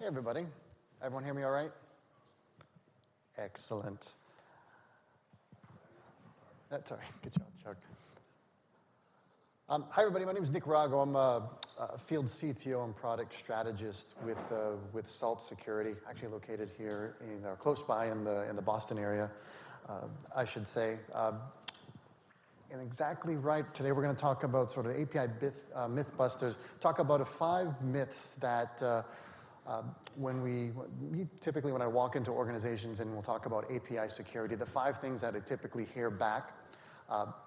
Hey, everybody. Everyone hear me all right? Excellent. That's all right. Good job, Chuck. Hi, everybody. My name is Nick Rago. I'm a field CTO and product strategist with Salt Security, actually located here close by in the Boston area, I should say. And exactly right. Today we're going to talk about sort of API MythBusters. Talk about 5 myths that typically when I walk into organizations and we'll talk about API security, the 5 things that I typically hear back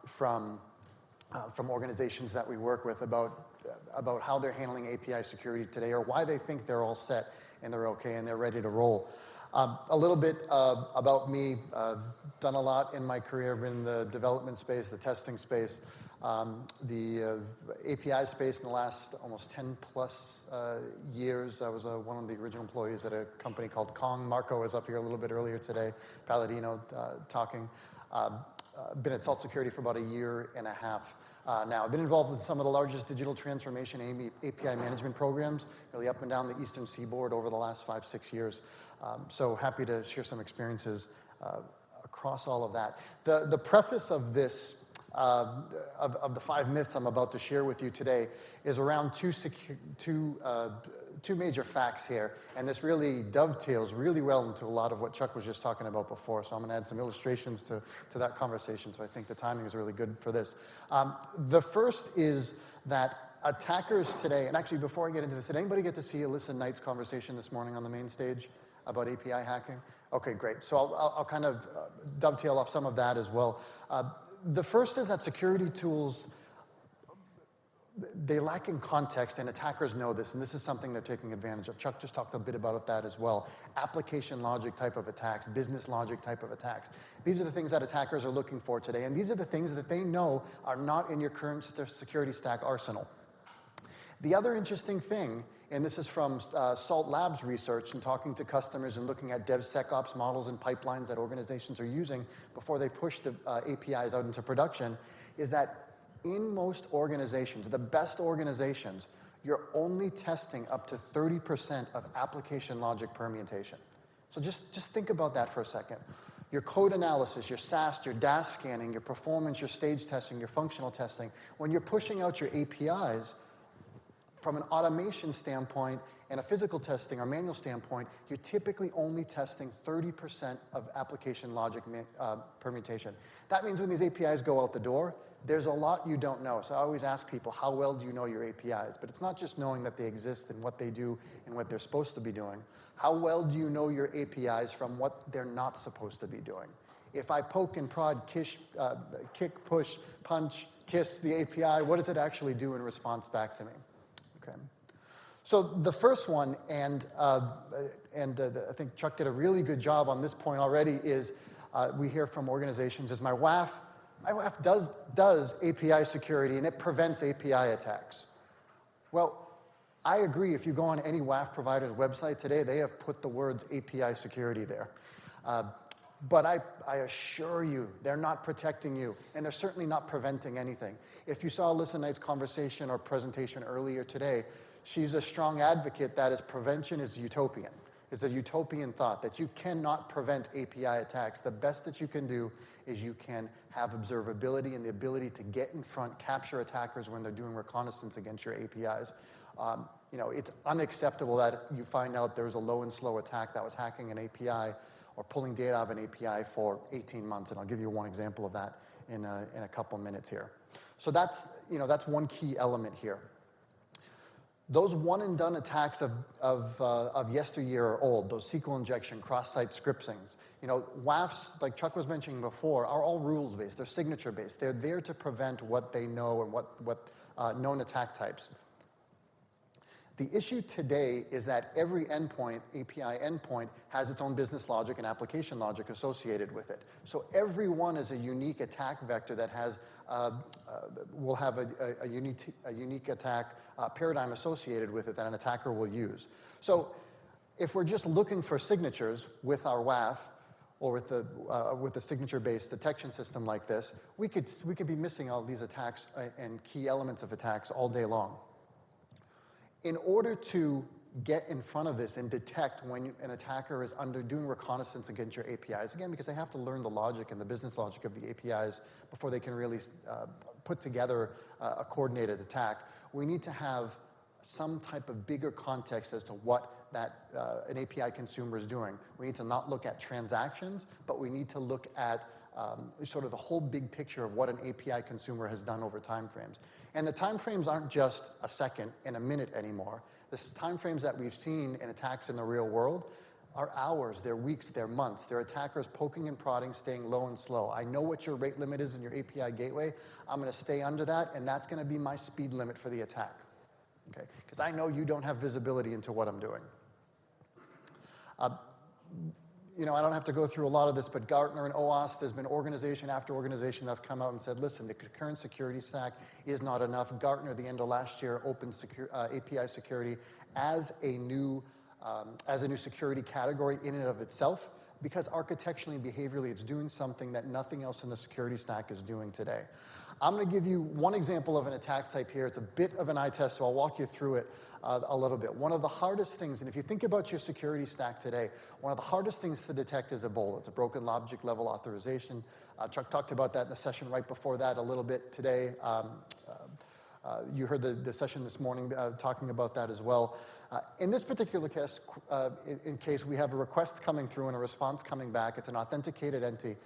from organizations that we work with about how they're handling API security today, or why they think they're all set and they're okay and they're ready to roll. A little bit about me. Done a lot in my career, been in the development space, the testing space, the API space in the last almost 10 plus years. I was one of the original employees at a company called Kong. Marco was up here a little bit earlier today, Palladino talking. Been at Salt Security for about 1.5 years now. I've been involved in some of the largest digital transformation API management programs, really up and down the eastern seaboard over the last 5-6 years. So happy to share some experiences across all of that. The preface of this, of the 5 myths I'm about to share with you today, is around two major facts here, and this really dovetails really well into a lot of what Chuck was just talking about before, so I'm going to add some illustrations to that conversation, so I think the timing is really good for this. The first is that attackers today, and actually before I get into this, did anybody get to see Alyssa Knight's conversation this morning on the main stage about API hacking? Okay, great. So I'll kind of dovetail off some of that as well. The first is that security tools, they lack in context, and attackers know this, and this is something they're taking advantage of. Chuck just talked a bit about that as well. Application logic type of attacks, business logic type of attacks. These are the things that attackers are looking for today, and these are the things that they know are not in your current security stack arsenal. The other interesting thing, and this is from Salt Labs research and talking to customers and looking at DevSecOps models and pipelines that organizations are using before they push the APIs out into production, is that in most organizations, the best organizations, you're only testing up to 30% of application logic permutation. So just think about that for a second. Your code analysis, your SAST, your DAS scanning, your performance, your stage testing, your functional testing, when you're pushing out your APIs, from an automation standpoint and a physical testing or manual standpoint, you're typically only testing 30% of application logic permutation. That means when these APIs go out the door, there's a lot you don't know. So I always ask people, how well do you know your APIs? But it's not just knowing that they exist and what they do and what they're supposed to be doing. How well do you know your APIs from what they're not supposed to be doing? If I poke and prod, kick, push, punch, kiss the API, what does it actually do in response back to me? Okay. So the first one, and I think Chuck did a really good job on this point already, is we hear from organizations, is my WAF does API security and it prevents API attacks. Well, I agree. If you go on any WAF provider's website today, they have put the words API security there. But I assure you, they're not protecting you, and they're certainly not preventing anything. If you saw Alyssa Knight's conversation or presentation earlier today, she's a strong advocate that prevention is utopian. It's a utopian thought that you cannot prevent API attacks. The best that you can do is you can have observability and the ability to get in front, capture attackers when they're doing reconnaissance against your APIs. It's unacceptable that you find out there's a low and slow attack that was hacking an API or pulling data out of an API for 18 months, and I'll give you one example of that in a couple minutes here. So that's one key element here. Those one-and-done attacks of yesteryear are old. Those SQL injection, cross-site scriptings. WAFs, like Chuck was mentioning before, are all rules-based. They're signature-based. They're there to prevent what they know and what known attack types. The issue today is that every endpoint, API endpoint, has its own business logic and application logic associated with it. So every one is a unique attack vector that will have a unique attack paradigm associated with it that an attacker will use. So if we're just looking for signatures with our WAF or with a signature-based detection system like this, we could be missing all these attacks and key elements of attacks all day long. In order to get in front of this and detect when an attacker is doing reconnaissance against your APIs. Again, because they have to learn the logic and the business logic of the APIs before they can really put together a coordinated attack. We need to have some type of bigger context as to what an API consumer is doing. We need to not look at transactions, but we need to look at sort of the whole big picture of what an API consumer has done over time frames. And the time frames aren't just a second and a minute anymore. The time frames that we've seen in attacks in the real world are hours, they're weeks, they're months. They're attackers poking and prodding, staying low and slow. I know what your rate limit is in your API gateway. I'm going to stay under that, and that's going to be my speed limit for the attack. Okay? Because I know you don't have visibility into what I'm doing. You know, I don't have to go through a lot of this, but Gartner and OWASP, there's been organization after organization that's come out and said, listen, the current security stack is not enough. Gartner, at the end of last year, opened API security as a new security category in and of itself, because architecturally and behaviorally, it's doing something that nothing else in the security stack is doing today. I'm going to give you one example of an attack type here. It's a bit of an eye test, so I'll walk you through it a little bit. One of the hardest things, and if you think about your security stack today, one of the hardest things to detect is Ebola. It's a broken logic level authorization. Chuck talked about that in the session right before that a little bit today. You heard the session this morning talking about that as well. In this particular case, in case we have a request coming through and a response coming back, it's an authenticated entity.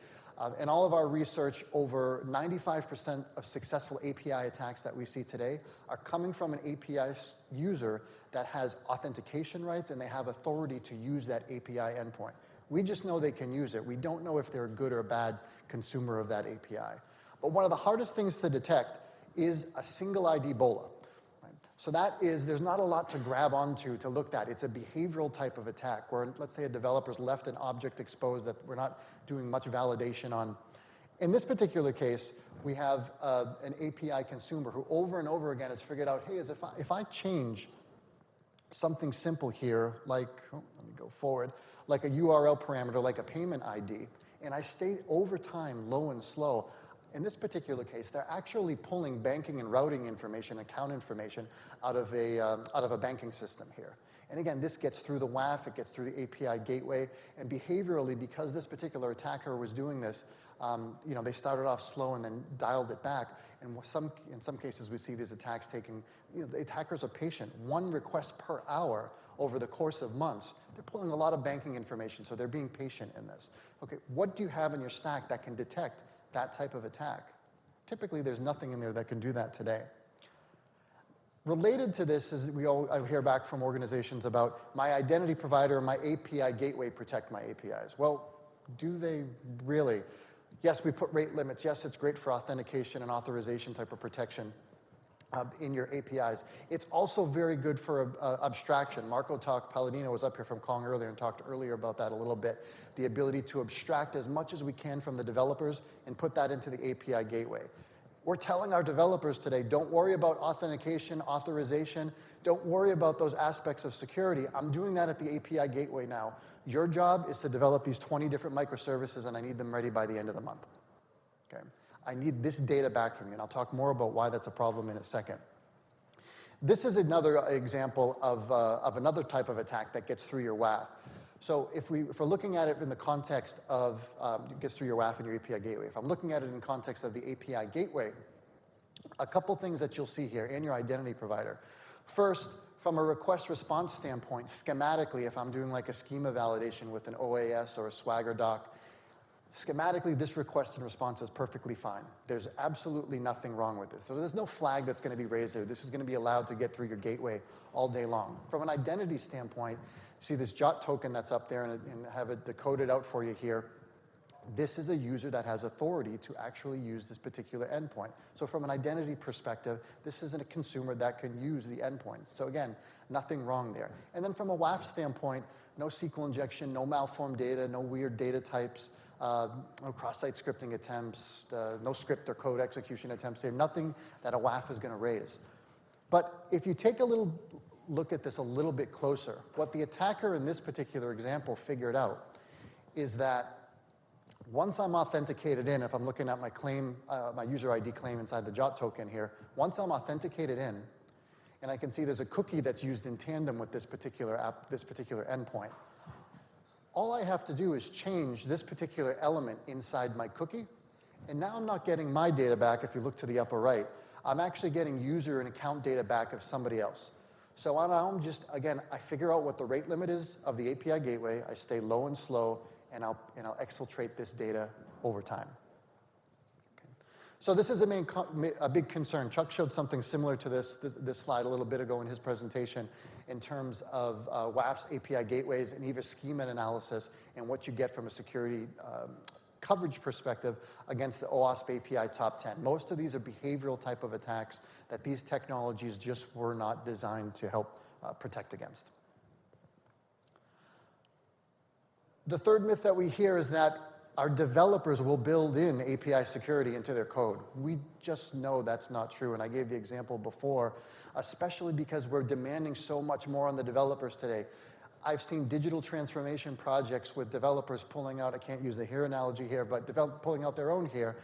In all of our research, over 95% of successful API attacks that we see today are coming from an API user that has authentication rights and they have authority to use that API endpoint. We just know they can use it. We don't know if they're a good or a bad consumer of that API. But one of the hardest things to detect is a single ID Ebola. So that is, there's not a lot to grab onto to look at. It's a behavioral type of attack where, let's say, a developer's left an object exposed that we're not doing much validation on. In this particular case, we have an API consumer who over and over again has figured out, hey, if I change something simple here, like, let me go forward, like a URL parameter, like a payment ID, and I stay over time low and slow, in this particular case, they're actually pulling banking and routing information, account information, out of a banking system here. And again, this gets through the WAF, it gets through the API gateway, and behaviorally, because this particular attacker was doing this, you know, they started off slow and then dialed it back. And in some cases, we see these attacks taking, you know, the attackers are patient. 1 request per hour over the course of months. They're pulling a lot of banking information, so they're being patient in this. Okay, what do you have in your stack that can detect that type of attack? Typically, there's nothing in there that can do that today. Related to this is I hear back from organizations about my identity provider, my API gateway protect my APIs. Well, do they really? Yes, we put rate limits. Yes, it's great for authentication and authorization type of protection in your APIs. It's also very good for abstraction. Marco Palladino was up here from Kong earlier and talked earlier about that a little bit. The ability to abstract as much as we can from the developers and put that into the API gateway. We're telling our developers today, don't worry about authentication, authorization. Don't worry about those aspects of security. I'm doing that at the API gateway now. Your job is to develop these 20 different microservices, and I need them ready by the end of the month. Okay? I need this data back from you, and I'll talk more about why that's a problem in a second. This is another example of another type of attack that gets through your WAF. So if we're looking at it in the context of, it gets through your WAF and your API gateway. If I'm looking at it in context of the API gateway, a couple things that you'll see here in your identity provider. First, from a request response standpoint, schematically, if I'm doing like a schema validation with an OAS or a Swagger doc, schematically, this request and response is perfectly fine. There's absolutely nothing wrong with this. So there's no flag that's going to be raised there. This is going to be allowed to get through your gateway all day long. From an identity standpoint, see this JOT token that's up there and have it decoded out for you here. This is a user that has authority to actually use this particular endpoint. So from an identity perspective, this isn't a consumer that can use the endpoint. So again, nothing wrong there. And then from a WAF standpoint, no SQL injection, no malformed data, no weird data types, no cross-site scripting attempts, no script or code execution attempts there, nothing that a WAF is going to raise. But if you take a little look at this a little bit closer, what the attacker in this particular example figured out is that once I'm authenticated in, if I'm looking at my claim, my user ID claim inside the JOT token here, once I'm authenticated in, and I can see there's a cookie that's used in tandem with this particular endpoint. All I have to do is change this particular element inside my cookie, and now I'm not getting my data back. If you look to the upper right, I'm actually getting user and account data back of somebody else. So now I'm just, again, I figure out what the rate limit is of the API gateway, I stay low and slow, and I'll exfiltrate this data over time. Okay. So this is a big concern. Chuck showed something similar to this slide a little bit ago in his presentation in terms of WAF's API gateways and even schema analysis and what you get from a security coverage perspective against the OWASP API top 10. Most of these are behavioral type of attacks that these technologies just were not designed to help protect against. The third myth that we hear is that our developers will build in API security into their code. We just know that's not true, and I gave the example before, especially because we're demanding so much more on the developers today. I've seen digital transformation projects with developers pulling out, I can't use the hair analogy here, but pulling out their own hair,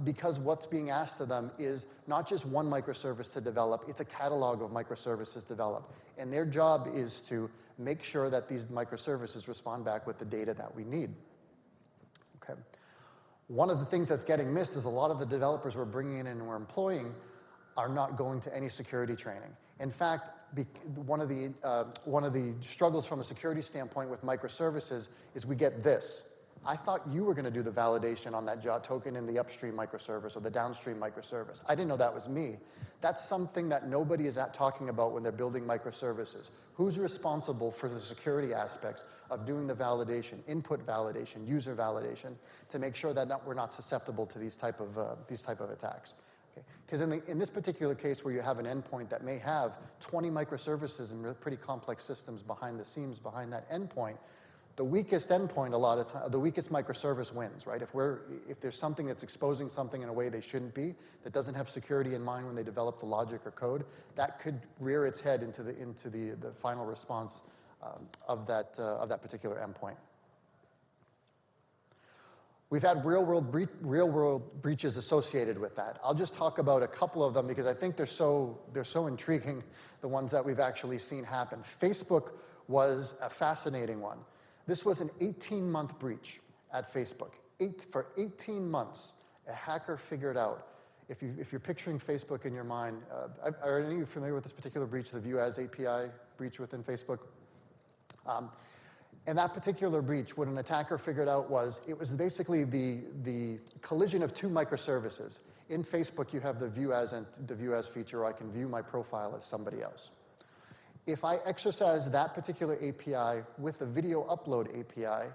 because what's being asked of them is not just one microservice to develop, it's a catalog of microservices developed. And their job is to make sure that these microservices respond back with the data that we need. Okay. One of the things that's getting missed is a lot of the developers we're bringing in and we're employing are not going to any security training. In fact, one of the struggles from a security standpoint with microservices is we get this. I thought you were going to do the validation on that token in the upstream microservice or the downstream microservice. I didn't know that was me. That's something that nobody is talking about when they're building microservices. Who's responsible for the security aspects of doing the validation, input validation, user validation, to make sure that we're not susceptible to these type of attacks? Because in this particular case where you have an endpoint that may have 20 microservices and pretty complex systems behind the scenes behind that endpoint, the weakest endpoint a lot of time, the weakest microservice wins, right? If there's something that's exposing something in a way they shouldn't be, that doesn't have security in mind when they develop the logic or code, that could rear its head into the final response of that particular endpoint. We've had real-world breaches associated with that. I'll just talk about a couple of them because I think they're so intriguing, the ones that we've actually seen happen. Facebook was a fascinating one. This was an 18-month breach at Facebook. For 18 months, a hacker figured out, if you're picturing Facebook in your mind, are any of you familiar with this particular breach, the View As API breach within Facebook? In that particular breach, what an attacker figured out was, it was basically the collision of two microservices. In Facebook, you have the View As feature, or I can view my profile as somebody else. If I exercise that particular API with the video upload API,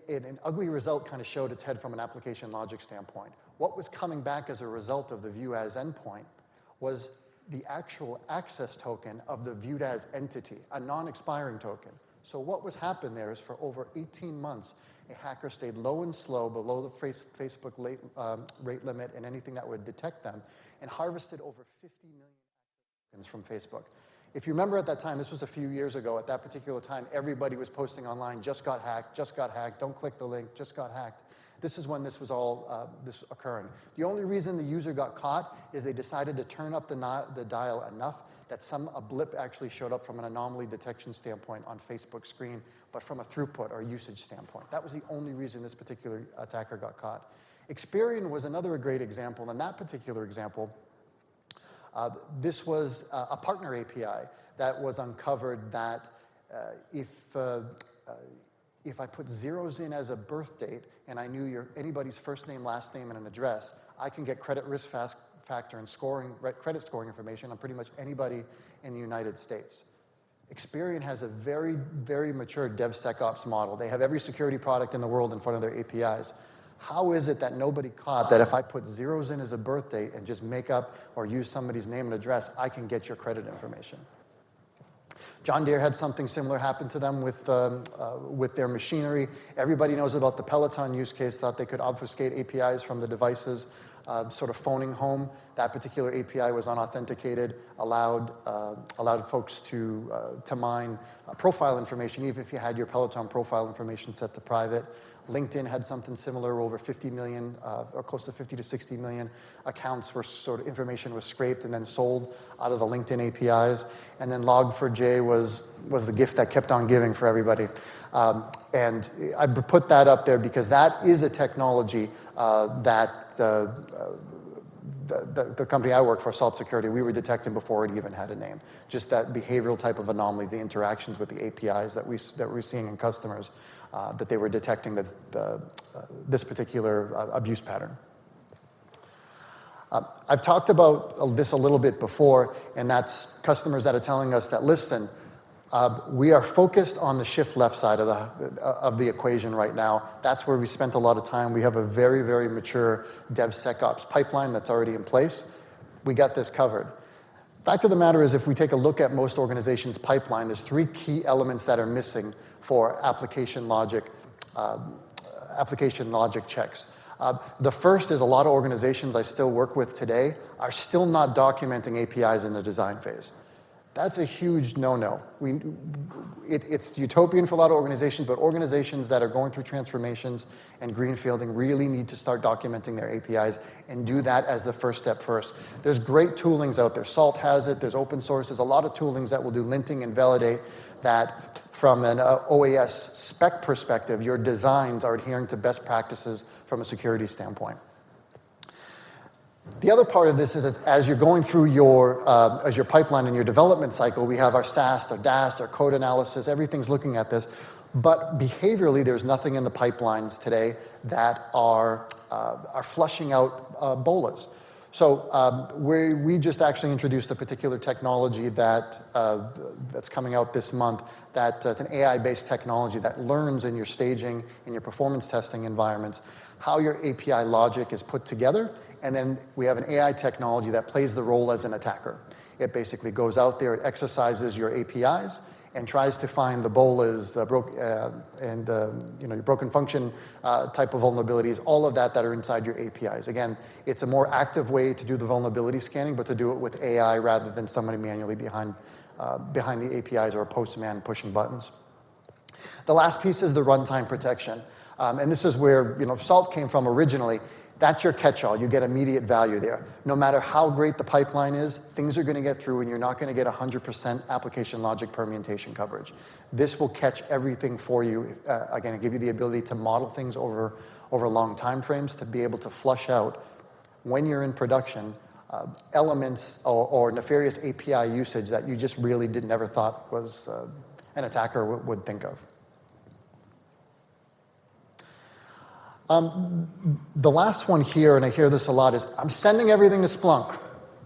an ugly result kind of showed its head from an application logic standpoint. What was coming back as a result of the View As endpoint was the actual access token of the viewed as entity, a non-expiring token. So what was happened there is for over 18 months, a hacker stayed low and slow below the Facebook rate limit and anything that would detect them, and harvested over 50 million tokens from Facebook. If you remember at that time, this was a few years ago, at that particular time, everybody was posting online, just got hacked, don't click the link, just got hacked. This is when this was all occurring. The only reason the user got caught is they decided to turn up the dial enough that a blip actually showed up from an anomaly detection standpoint on Facebook's screen, but from a throughput or usage standpoint. That was the only reason this particular attacker got caught. Experian was another great example. In that particular example, this was a partner API that was uncovered that if I put zeros in as a birth date and I knew anybody's first name, last name, and an address, I can get credit risk factor and credit scoring information on pretty much anybody in the United States. Experian has a very, very mature DevSecOps model. They have every security product in the world in front of their APIs. How is it that nobody caught that if I put zeros in as a birth date and just make up or use somebody's name and address, I can get your credit information? John Deere had something similar happen to them with their machinery. Everybody knows about the Peloton use case, thought they could obfuscate APIs from the devices, sort of phoning home. That particular API was unauthenticated, allowed folks to mine profile information, even if you had your Peloton profile information set to private. LinkedIn had something similar, over 50 million, or close to 50 to 60 million accounts were sort of information was scraped and then sold out of the LinkedIn APIs. And then Log4j was the gift that kept on giving for everybody. And I put that up there because that is a technology that the company I work for, Salt Security, we were detecting before it even had a name. Just that behavioral type of anomaly, the interactions with the APIs that we're seeing in customers, that they were detecting this particular abuse pattern. I've talked about this a little bit before, and that's customers that are telling us that, listen, we are focused on the shift left side of the equation right now. That's where we spent a lot of time. We have a very, very mature DevSecOps pipeline that's already in place. We got this covered. Fact of the matter is, if we take a look at most organizations' pipeline, there's 3 key elements that are missing for application logic checks. The first is a lot of organizations I still work with today are still not documenting APIs in the design phase. That's a huge no-no. It's utopian for a lot of organizations, but organizations that are going through transformations and greenfielding really need to start documenting their APIs and do that as the first step first. There's great toolings out there. Salt has it. There's open source. There's a lot of toolings that will do linting and validate that from an OAS spec perspective, your designs are adhering to best practices from a security standpoint. The other part of this is as you're going through your pipeline and your development cycle, we have our SAST, our DAST, our code analysis, everything's looking at this. But behaviorally, there's nothing in the pipelines today that are flushing out BOLAs. So we just actually introduced a particular technology that's coming out this month. It's an AI-based technology that learns in your staging, in your performance testing environments, how your API logic is put together. And then we have an AI technology that plays the role as an attacker. It basically goes out there, it exercises your APIs, and tries to find the BOLAs, your broken function type of vulnerabilities, all of that are inside your APIs. Again, it's a more active way to do the vulnerability scanning, but to do it with AI rather than somebody manually behind the APIs or a postman pushing buttons. The last piece is the runtime protection. And this is where Salt came from originally. That's your catch-all. You get immediate value there. No matter how great the pipeline is, things are going to get through, and you're not going to get 100% application logic permutation coverage. This will catch everything for you. Again, give you the ability to model things over long time frames, to be able to flush out, when you're in production, elements or nefarious API usage that you just really never thought was an attacker would think of. The last one here, and I hear this a lot, is I'm sending everything to Splunk.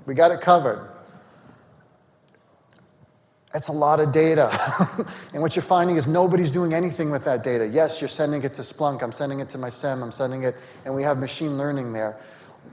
We got it covered. That's a lot of data. And what you're finding is nobody's doing anything with that data. Yes, you're sending it to Splunk. I'm sending it to my SIEM. I'm sending it, and we have machine learning there.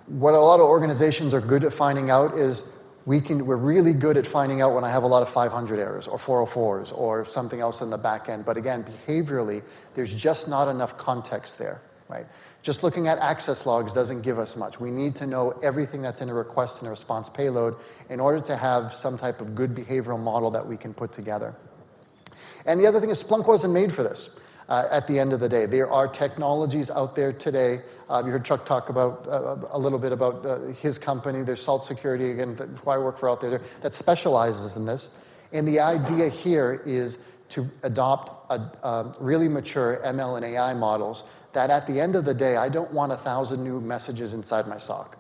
What a lot of organizations are good at finding out is we're really good at finding out when I have a lot of 500 errors or 404s or something else in the back end. But again, behaviorally, there's just not enough context there. Right? Just looking at access logs doesn't give us much. We need to know everything that's in a request and a response payload in order to have some type of good behavioral model that we can put together. And the other thing is Splunk wasn't made for this at the end of the day. There are technologies out there today. You heard Chuck talk about a little bit about his company. There's Salt Security, again, who I work for out there, that specializes in this. And the idea here is to adopt really mature ML and AI models that at the end of the day, I don't want 1,000 new messages inside my SOC.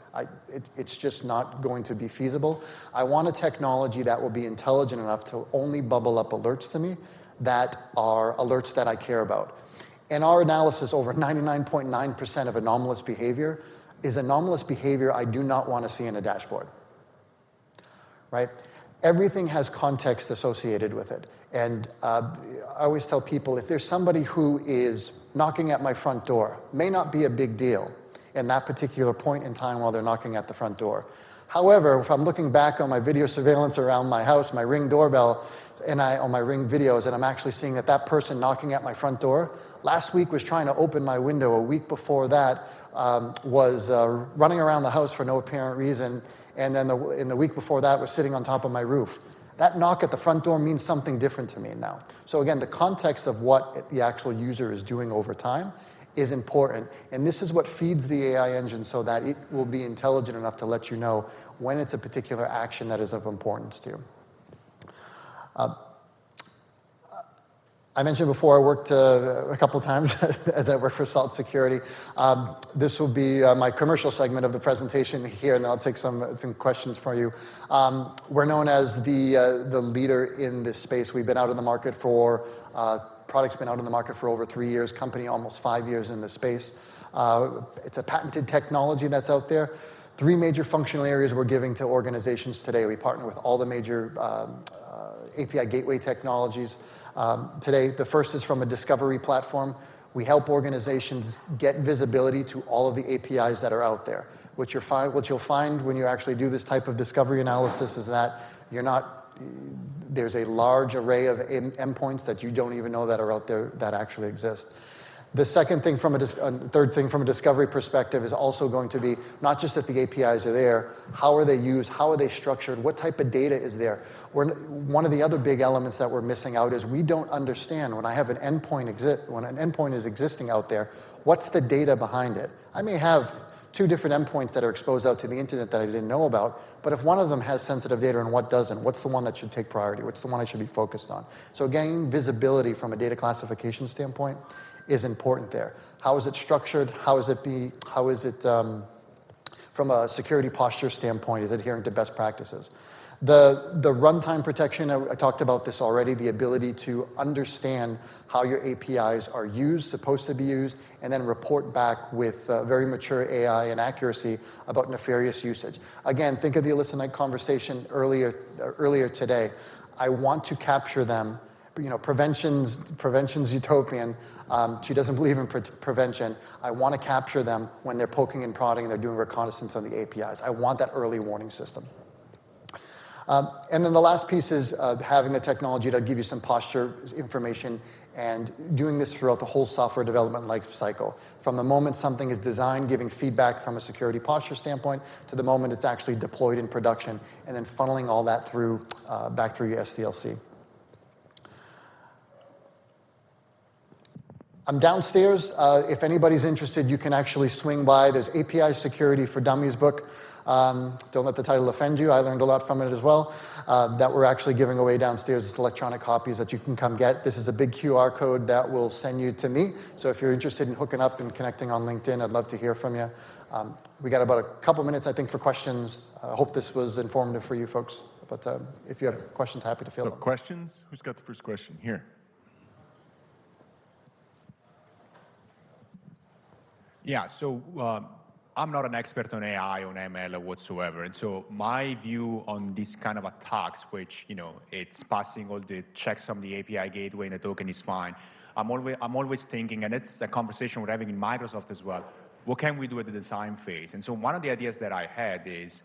It's just not going to be feasible. I want a technology that will be intelligent enough to only bubble up alerts to me that are alerts that I care about. In our analysis, over 99.9% of anomalous behavior is anomalous behavior I do not want to see in a dashboard. Right? Everything has context associated with it. And I always tell people, if there's somebody who is knocking at my front door, may not be a big deal in that particular point in time while they're knocking at the front door. However, if I'm looking back on my video surveillance around my house, my Ring doorbell, on my Ring videos, and I'm actually seeing that person knocking at my front door, last week was trying to open my window, a week before that was running around the house for no apparent reason, and then in the week before that was sitting on top of my roof. That knock at the front door means something different to me now. So again, the context of what the actual user is doing over time is important. And this is what feeds the AI engine so that it will be intelligent enough to let you know when it's a particular action that is of importance to you. I mentioned before I worked a couple of times as I worked for Salt Security. This will be my commercial segment of the presentation here, and then I'll take some questions for you. We're known as the leader in this space. We've been out in the market for, product's been out in the market for over 3 years, company almost 5 years in the space. It's a patented technology that's out there. 3 major functional areas we're giving to organizations today. We partner with all the major API gateway technologies. Today, the first is from a discovery platform. We help organizations get visibility to all of the APIs that are out there. What you'll find when you actually do this type of discovery analysis is that there's a large array of endpoints that you don't even know that are out there that actually exist. The third thing from a discovery perspective is also going to be not just that the APIs are there, how are they used, how are they structured, what type of data is there. One of the other big elements that we're missing out is we don't understand when an endpoint is existing out there, what's the data behind it? I may have 2 different endpoints that are exposed out to the internet that I didn't know about, but if one of them has sensitive data and what doesn't, what's the one that should take priority? What's the one I should be focused on? So again, visibility from a data classification standpoint is important there. How is it structured? How is it from a security posture standpoint, is adhering to best practices? The runtime protection, I talked about this already, the ability to understand how your APIs are supposed to be used, and then report back with very mature AI and accuracy about nefarious usage. Again, think of the Alyssa Knight conversation earlier today. I want to capture them. Prevention's utopian. She doesn't believe in prevention. I want to capture them when they're poking and prodding and they're doing reconnaissance on the APIs. I want that early warning system. And then the last piece is having the technology to give you some posture information and doing this throughout the whole software development life cycle. From the moment something is designed, giving feedback from a security posture standpoint, to the moment it's actually deployed in production, and then funneling all that back through your SDLC. I'm downstairs. If anybody's interested, you can actually swing by. There's API Security for Dummies book. Don't let the title offend you. I learned a lot from it as well. That we're actually giving away downstairs. It's electronic copies that you can come get. This is a big QR code that will send you to me. So if you're interested in hooking up and connecting on LinkedIn, I'd love to hear from you. We got about a couple minutes, I think, for questions. I hope this was informative for you folks. But if you have questions, happy to field them. Questions? Who's got the first question? Here. Yeah, so I'm not an expert on AI, on ML whatsoever. And so my view on this kind of attacks, which, it's passing all the checks from the API gateway and the token is fine. I'm always thinking, and it's a conversation we're having in Microsoft as well, what can we do at the design phase? And so one of the ideas that I had is,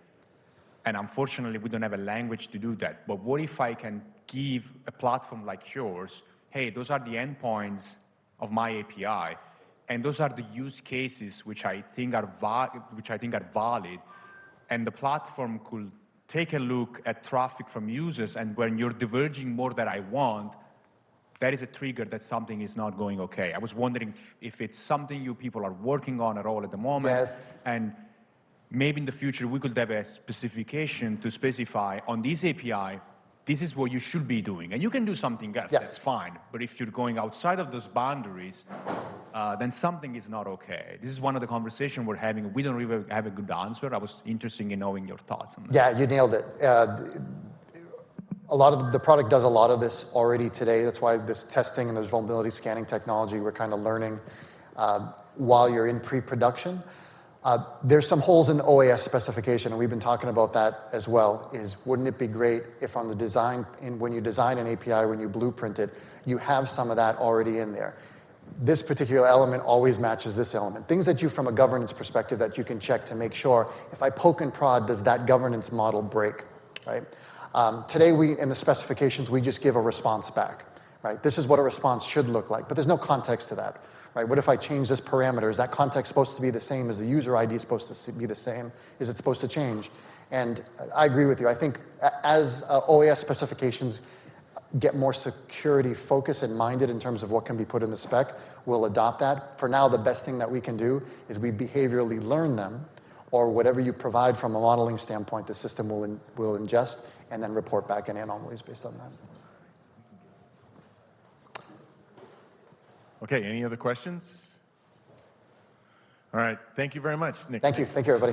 and unfortunately we don't have a language to do that, but what if I can give a platform like yours, hey, those are the endpoints of my API, and those are the use cases which I think are valid, and the platform could take a look at traffic from users, and when you're diverging more than I want, that is a trigger that something is not going okay. I was wondering if it's something you people are working on at all at the moment, yes. And maybe in the future we could have a specification to specify on this API, this is what you should be doing. And you can do something else, that's fine. But if you're going outside of those boundaries, then something is not okay. This is one of the conversations we're having. We don't really have a good answer. I was interested in knowing your thoughts on that. Yeah, you nailed it. A lot of the product does a lot of this already today. That's why this testing and this vulnerability scanning technology we're kind of learning while you're in pre-production. There's some holes in the OAS specification, and we've been talking about that as well, wouldn't it be great if on the design, when you design an API, when you blueprint it, you have some of that already in there. This particular element always matches this element. Things that from a governance perspective that you can check to make sure, if I poke and prod, does that governance model break, right? Today, in the specifications, we just give a response back, right? This is what a response should look like, but there's no context to that. Right, what if I change this parameter? Is that context supposed to be the same? Is the user ID supposed to be the same? Is it supposed to change? And I agree with you. I think as OAS specifications get more security focused and minded in terms of what can be put in the spec, we'll adopt that. For now, the best thing that we can do is we behaviorally learn them, or whatever you provide from a modeling standpoint, the system will ingest and then report back any anomalies based on that. Okay, any other questions? All right, thank you very much, Nick. Thank you, everybody.